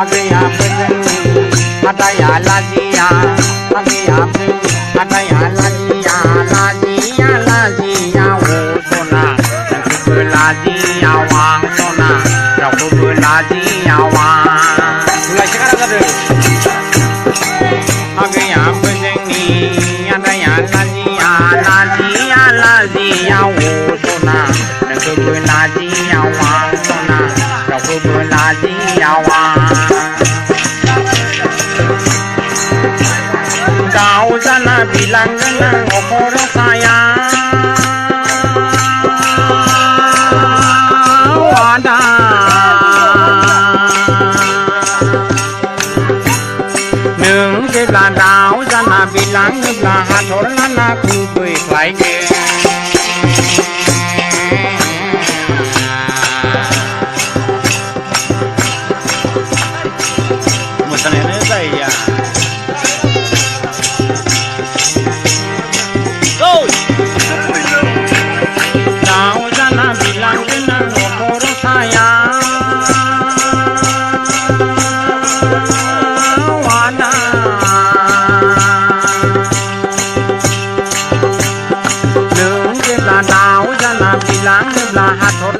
Agaya bezeni adaya lazia agaya bezeni adaya lazia lazia lazia wosona rakubu lazia wang sona rakubu lazia wang mulai sekarang ada agaya bezeni adaya lazia lazia lazia wosona rakubu lazia wang sona rakubu lazia wang Kau sana bilang dengan opor saya ada Nung kita tahu sana bilang belah hator lana kubui lagi Mutan ini saya Tahu sana bilang dengan opor saya ada Nung kita tahu sana bilang belah hator